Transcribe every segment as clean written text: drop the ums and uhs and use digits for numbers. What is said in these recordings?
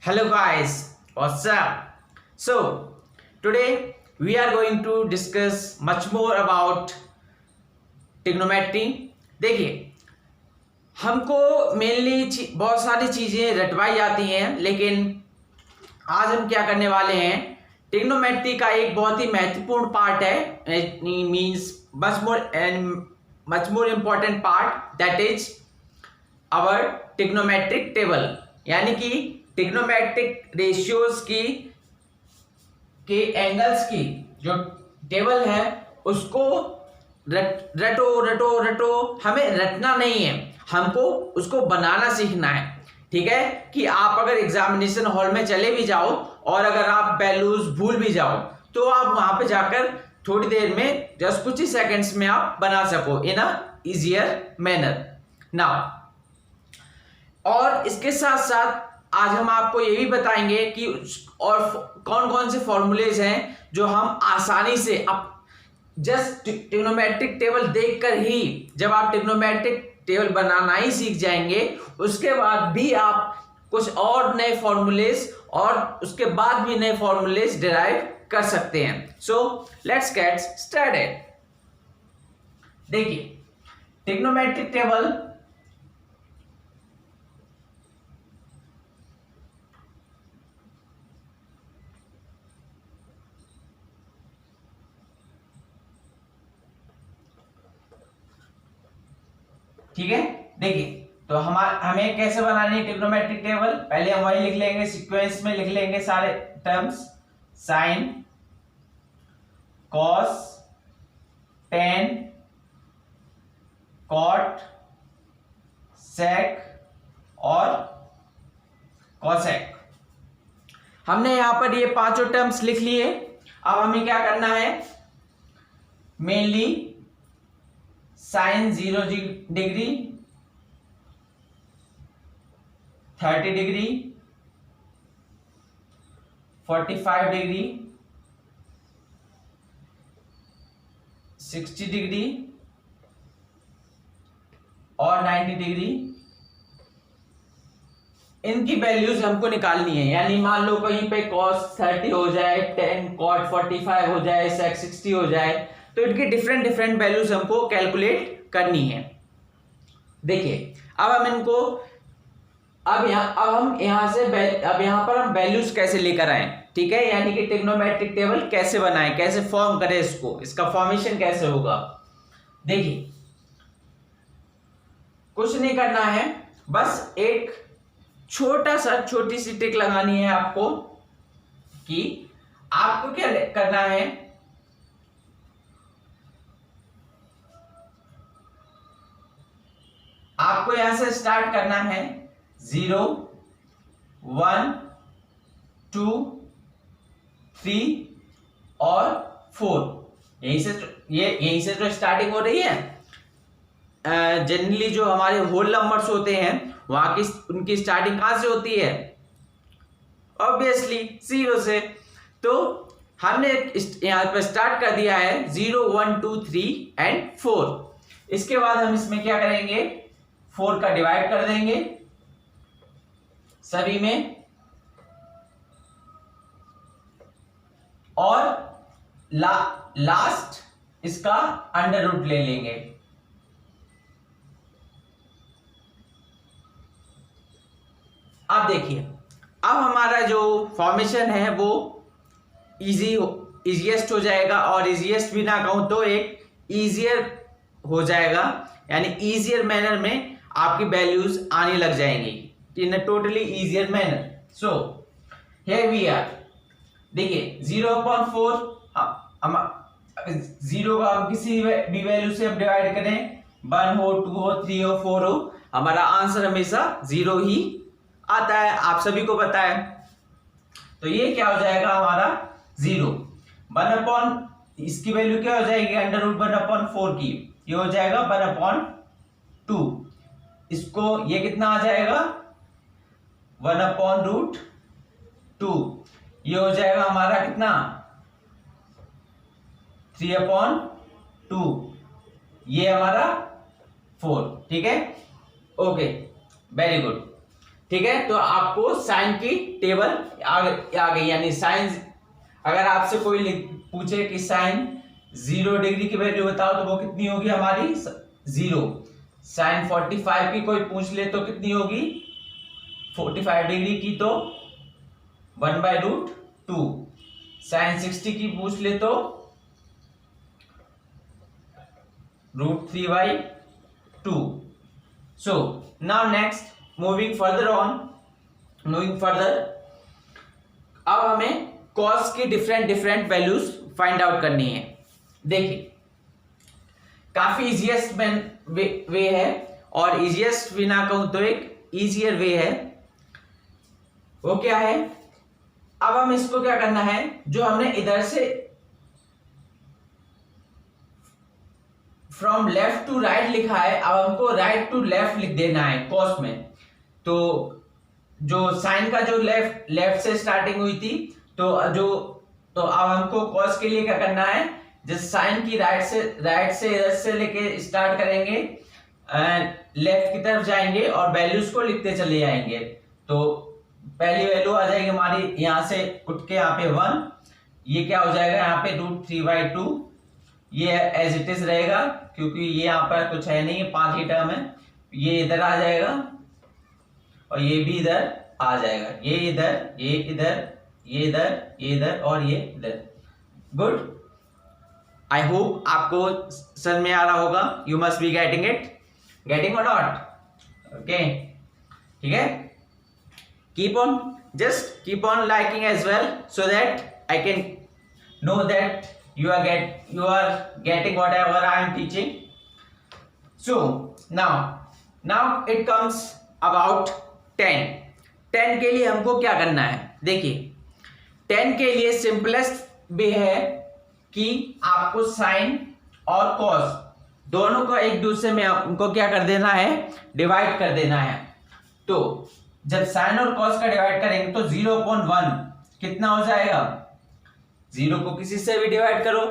Hello guys, what's up? So today we are going to discuss much more about trigonometry. देखिए, हमको mainly बहुत सारी चीजें रटवाई जाती हैं, लेकिन आज हम क्या करने वाले हैं, ट्रिग्नोमेट्री का एक बहुत ही महत्वपूर्ण पार्ट है, means much more important part, that is our trigonometric table, यानी कि ट्रिग्नोमेट्रिक रेशियोज की के एंगल्स की जो टेबल है उसको रटो रटो रटो, हमें रटना नहीं है, हमको उसको बनाना सीखना है। ठीक है, कि आप अगर एग्जामिनेशन हॉल में चले भी जाओ और अगर आप वैल्यूज भूल भी जाओ तो आप वहां पे जाकर थोड़ी देर में, जस्ट कुछ ही सेकंड्स में आप बना सको इन अ इजियर मैनर। नाउ, और इसके साथ साथ आज हम आपको ये भी बताएंगे कि और कौन कौन से फॉर्मूलेज हैं जो हम आसानी से अब जस्ट ट्रिग्नोमेट्रिक टेबल देखकर ही, जब आप ट्रिग्नोमेट्रिक टेबल बनाना ही सीख जाएंगे, उसके बाद भी आप कुछ और नए फॉर्मूलेज और उसके बाद भी नए फॉर्मूलेज डिराइव कर सकते हैं। So let's get started. देखिए, ट्रिग्नोमेट्रिक टेबल ठीक है। देखिए, तो हमें कैसे बनानी है ट्रिग्नोमेट्रिक टेबल, पहले हम वही लिख लेंगे, सीक्वेंस में लिख लेंगे सारे terms, sine, cos, tan, cot, sec और कॉसेक। हमने यहां पर ये पांचों टर्म्स लिख लिए। अब हमें क्या करना है, mainly sine 0 degree, 30 degree, 45 degree, 60 degree और 90 डिग्री, इनकी वैल्यूज हमको निकालनी है। यानी मान लो कहीं पे cos 30 हो जाए, tan cot 45 हो जाए, sec 60 हो जाए, तो इनकी डिफरेंट डिफरेंट वैल्यूज हमको कैलकुलेट करनी है। देखिए, अब हम इनको अब यहां पर हम वैल्यूज कैसे लेकर आए, ठीक है, यानी कि ट्रिग्नोमेट्रिक टेबल कैसे बनाएं, कैसे फॉर्म करें इसको, इसका फॉर्मेशन कैसे होगा। देखिए, कुछ नहीं करना है, बस एक छोटी सी ट्रिक लगानी है आपको, कि आपको क्या करना है, आपको यहां से स्टार्ट करना है 0 1 2 3 और 4, यहीं से तो स्टार्टिंग हो रही है। जनरली जो हमारे होल नंबर्स होते हैं वहां की उनकी स्टार्टिंग कहां से होती है, ऑब्वियसली 0 से। तो हमने यहां पर स्टार्ट कर दिया है 0 1 2 3 एंड 4। इसके बाद हम इसमें क्या करेंगे, 4 का डिवाइड कर देंगे सभी में, और लास्ट इसका अंडर रूट ले लेंगे। अब देखिए, अब हमारा जो फॉर्मेशन है वो इजीएस्ट हो जाएगा, और इजीएस्ट भी ना कहूं तो एक इजियर हो जाएगा, यानी इजियर मैनर में आपकी वैल्यूज आने लग जाएंगी in a totally easier manner. So here we are. देखिए, 0/4, हम 0 का हम किसी भी वैल्यू से हम डिवाइड करें, 1 हो, 2 हो, 3 हो, 4 हो, हमारा आंसर हमेशा 0 ही आता है, आप सभी को पता है। तो ये क्या हो जाएगा हमारा 0, 1/, इसकी वैल्यू क्या हो जाएगी, अंडर रूट 1/4 की, ये हो जाएगा 1/2। इसको ये कितना आ जाएगा, 1/√2, ये हो जाएगा हमारा कितना, 3/2, ये हमारा 4। ठीक है, ओके, वेरी गुड। ठीक है, तो आपको साइन की टेबल आ गई। यानी साइन, अगर आपसे कोई पूछे कि साइन 0 डिग्री की वैल्यू बताओ तो वो कितनी होगी हमारी 0। साइन 45 की कोई पूछ ले तो कितनी होगी 45 डिग्री की तो 1/√2। साइन 60 की पूछ ले तो √3/2। So now next, moving further, अब हमें cos की डिफरेंट वैल्यूज फाइंड आउट करनी है। देखिए, काफी इजिएस्ट वे है, और इजिएस्ट भी ना कहूं तो एक इजियर वे है। वो क्या है, अब हम इसको क्या करना है, जो हमने इधर से फ्रॉम लेफ्ट टू राइट लिखा है, अब हमको राइट टू लेफ्ट लिख देना है कॉस में। तो जो साइन का जो लेफ्ट से स्टार्टिंग हुई थी, तो अब हमको कॉस के लिए क्या करना है, जिस साइन की राइट से इधर से लेके स्टार्ट करेंगे, लेफ्ट की तरफ जाएंगे और वैल्यूज को लिखते चले जाएंगे। तो पहली वैल्यू आ जाएगी हमारी, यहां से उठ के यहाँ पे 1, ये क्या हो जाएगा यहाँ पे √3/2, ये एज इट इज रहेगा क्योंकि ये यहाँ पर कुछ है नहीं, 5 ही टर्म है। ये इधर आ जाएगा और ये भी इधर आ जाएगा, ये इधर, ये इधर, ये इधर, ये इधर और ये इधर। गुड, आई होप आपको समझ में आ रहा होगा। You must be getting or not? Okay, ठीक है। Keep on liking as well, so that I can know that you are getting whatever I am teaching. So now it comes about 10 के लिए हमको क्या करना है। देखिए, 10 के लिए सिंपलेस्ट वे है कि आपको साइन और कॉस दोनों को एक दूसरे में हमको क्या कर देना है, डिवाइड कर देना है। तो जब साइन और कॉस का डिवाइड करेंगे तो 0/1 कितना हो जाएगा, 0 को किसी से भी डिवाइड करो,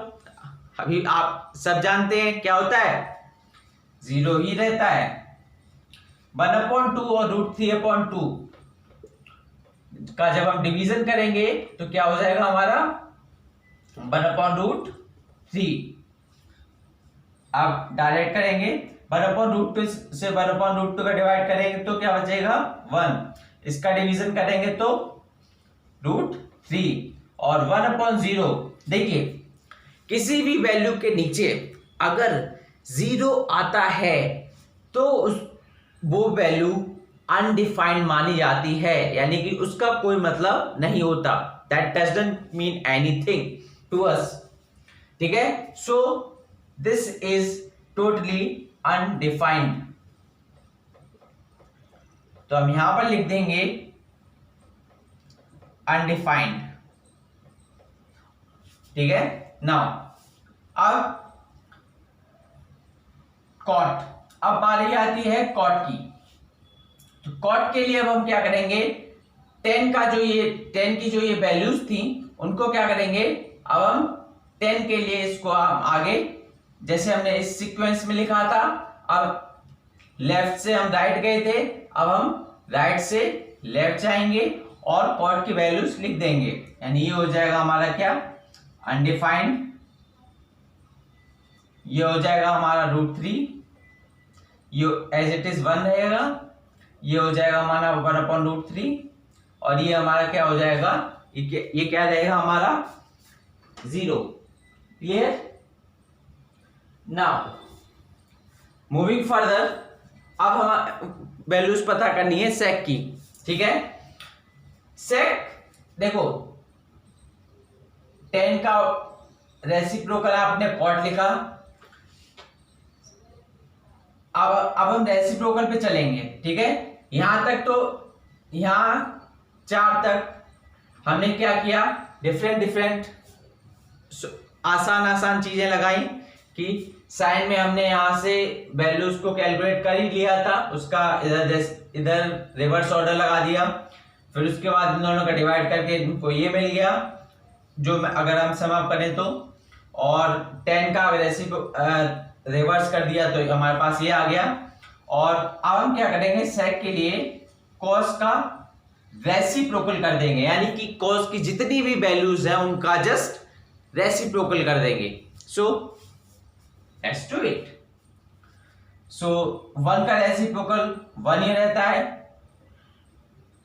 अभी आप सब जानते हैं क्या होता है, 0 ही रहता है। 1/2 और √3/2 का जब हम डिवीजन करेंगे तो क्या हो जाएगा हमारा 1/√3। आप डायरेक्ट करेंगे 1/√2 से 1/√2 का डिवाइड करेंगे तो क्या बचेगा 1, इसका डिवीजन करेंगे तो √3 और 1/0। देखिए, किसी भी वैल्यू के नीचे अगर 0 आता है तो वो वैल्यू अनडिफाइंड मानी जाती है, यानी कि उसका कोई मतलब नहीं होता। That doesn't mean anything to us, ठीक है। So this is totally undefined. तो हम यहां पर लिख देंगे अनडिफाइंड, ठीक है। नाउ अब कॉट, अब बारी आती है कॉट की। तो कॉट के लिए अब हम क्या करेंगे, 10 की जो ये वैल्यूज थी उनको क्या करेंगे, अब हम 10 के लिए इसको हम आगे जैसे हमने इस सीक्वेंस में लिखा था, अब लेफ्ट से हम राइट गए थे, अब हम राइट से लेफ्ट जाएंगे और कॉट की वैल्यूज लिख देंगे। यानी ये हो जाएगा हमारा क्या, अनडिफाइंड। ये हो जाएगा हमारा √3, ये एज इट इज 1 रहेगा। ये हो जाएगा हमारा 1/√3 और ये हमारा क्या हो जाएगा, ये क्या रहेगा हमारा 0। क्लियर? नाउ मूविंग फर्दर, अब हम वैल्यूज पता करनी है सेक की, ठीक है। सेक देखो, 10 का रेसिप्रोकल आपने कॉट लिखा, अब हम रेसिप्रोकल पे चलेंगे, ठीक है। यहां तक तो यहां 4 तक हमने क्या किया, डिफरेंट आसान चीजें लगाई कि साइन में हमने यहां से वैल्यूज को कैलकुलेट कर ही लिया था, उसका इधर रिवर्स ऑर्डर लगा दिया, फिर उसके बाद इन दोनों का डिवाइड करके इनको ये मिल गया जो अगर हम समाप्त करें तो, और 10 का रिवर्स कर दिया तो हमारे पास ये आ गया। और अब हम क्या करेंगे, सेक के लिए कॉस का रेसिप्रोकल कर देंगे, यानी कि कॉस की जितनी भी वैल्यूज हैं उनका जस्ट रेसिप्रोकल कर देंगे. So let's do it. So 1 का रेसिप्रोकल 1 ही रहता है.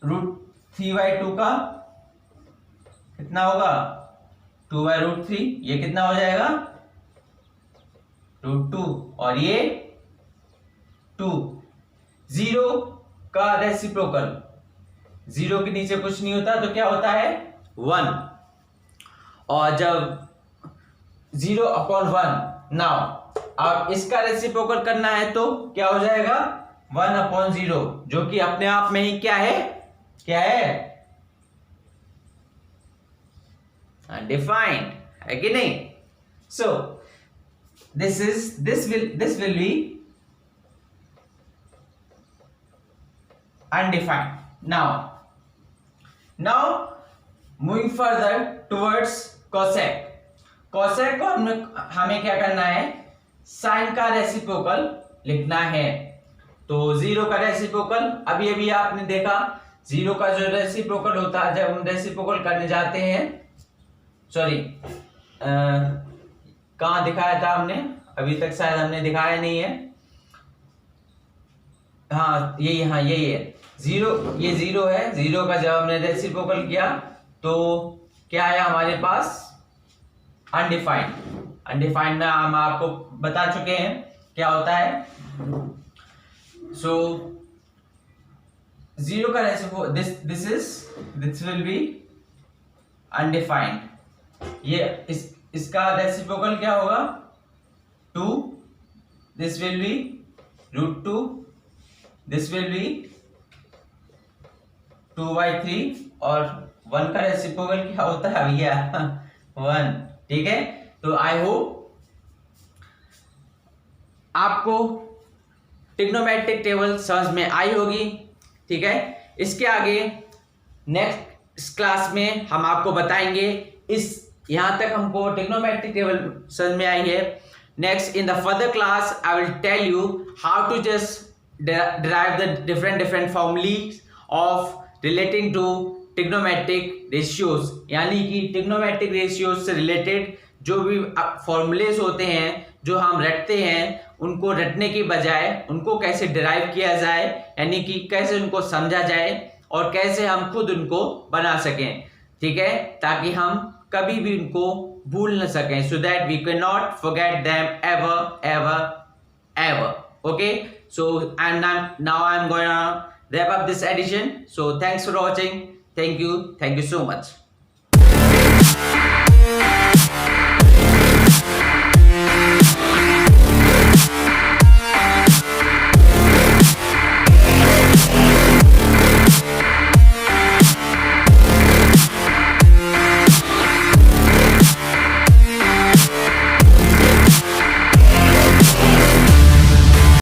√3/2 का कितना होगा? 2/√3. ये कितना हो जाएगा? √2. और ये 2. 0 का रेसिप्रोकल, 0 के नीचे कुछ नहीं होता तो क्या होता है? 1. और जब 0/1, नाउ अब इसका रेसिप्रोकल करना है तो क्या हो जाएगा? 1/0, जो कि अपने आप में ही क्या है? क्या है? अनडिफाइंड है कि नहीं? सो this will be undefined. Now moving further towards cosec. cosec को हमें क्या करना है? साइन का रेसिप्रोकल लिखना है. तो 0 का रेसिप्रोकल अभी आपने देखा, 0 का जो रेसिप्रोकल होता है जब हम रेसिप्रोकल करने जाते हैं, सॉरी कहाँ दिखाया था हमने? अभी तक शायद हमने दिखाया नहीं है. हाँ यही है 0. ये 0 है. 0 का जब हमने रेसिप्रोकल किया तो क्या है हमारे पास? अनडिफाइंड. अनडिफाइंड में हम आपको बता चुके हैं क्या होता है. सो 0 का reciprocal this will be undefined. ये इसका रेसिप्रोकल क्या होगा? 2. This will be √2. This will be 2/3. और 1 का रेसिप्रोकल क्या होता है भैया? 1. ठीक है. तो आई होप आपको ट्रिग्नोमेट्रिक टेबल समझ में आई होगी. ठीक है. इसके आगे नेक्स्ट क्लास में हम आपको बताएंगे. यहां तक हमको ट्रिग्नोमेट्रिक टेबल समझ में आई है. Next in the further class I will tell you how to just derive the different formulas of relating to trigonometric ratios. यानी कि trigonometric ratios से रिलेटेड जो भी फॉर्मूलेज होते हैं जो हम रटते हैं, उनको रटने की बजाय उनको कैसे डिराइव किया जाए, यानी कि कैसे उनको समझा जाए और कैसे हम खुद उनको बना सकें. ठीक है. ताकि हम कभी भी उनको भूल न सकें, so that we cannot forget them ever. Okay. So and now I'm gonna wrap up this edition. So thanks for watching. Thank you so much.